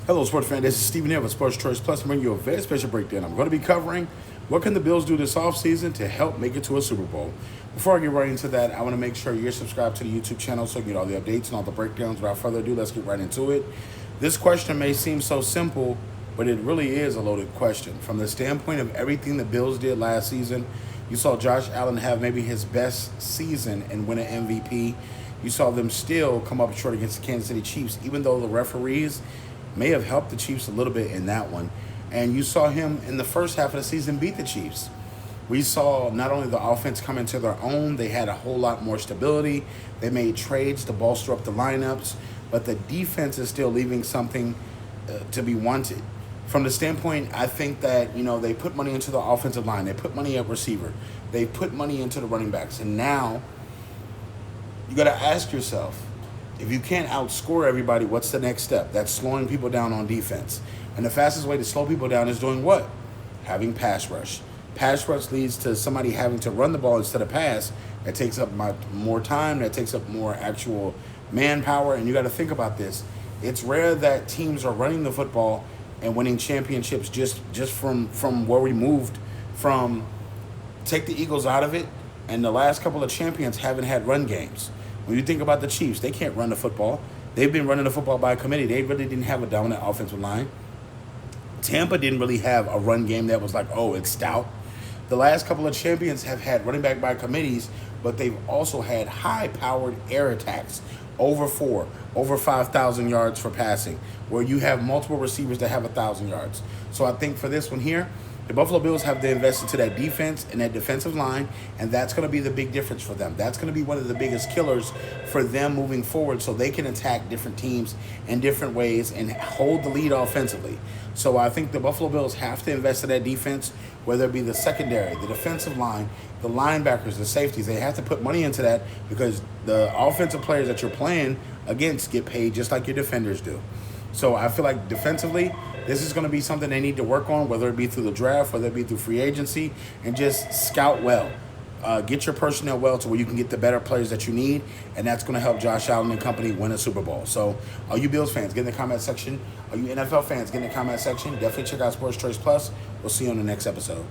Hello, sports fan. This is Stephen here with Sports Choice Plus. I'm bringing you a very special breakdown. I'm going to be covering what can the Bills do this offseason to help make it to a Super Bowl. Before I get right into that, I want to make sure you're subscribed to the YouTube channel so you get all the updates and all the breakdowns. Without further ado, let's get right into it. This question may seem so simple, but it really is a loaded question. From the standpoint of everything the Bills did last season, you saw Josh Allen have maybe his best season and win an MVP. You saw them still come up short against the Kansas City Chiefs, even though the referees may have helped the Chiefs a little bit in that one. And you saw him in the first half of the season beat the Chiefs. We saw not only the offense come into their own, they had a whole lot more stability. They made trades to bolster up the lineups, but the defense is still leaving something to be wanted. From the standpoint, I think that, they put money into the offensive line. They put money at receiver. They put money into the running backs. And now you got to ask yourself, if you can't outscore everybody, what's the next step? That's slowing people down on defense. And the fastest way to slow people down is doing what? Having pass rush. Pass rush leads to somebody having to run the ball instead of pass. That takes up more time. That takes up more actual manpower. And you got to think about this. It's rare that teams are running the football and winning championships just from where we moved from. Take the Eagles out of it, and the last couple of champions haven't had run games. When you think about the Chiefs, they can't run the football. They've been running the football by committee. They really didn't have a dominant offensive line. Tampa didn't really have a run game that was like, oh, it's stout. The last couple of champions have had running back by committees, but they've also had high-powered air attacks, over 5,000 yards for passing, where you have multiple receivers that have 1,000 yards. So I think for this one here, the Buffalo Bills have to invest into that defense and that defensive line, and that's going to be the big difference for them. That's going to be one of the biggest killers for them moving forward, so they can attack different teams in different ways and hold the lead offensively. So I think the Buffalo Bills have to invest in that defense, whether it be the secondary, the defensive line, the linebackers, the safeties. They have to put money into that because the offensive players that you're playing against get paid just like your defenders do. So I feel like defensively, this is going to be something they need to work on, whether it be through the draft, whether it be through free agency, and just scout well. Get your personnel well to where you can get the better players that you need, and that's going to help Josh Allen and company win a Super Bowl. So all you Bills fans, get in the comment section. All you NFL fans, get in the comment section. Definitely check out Sports Choice Plus. We'll see you on the next episode.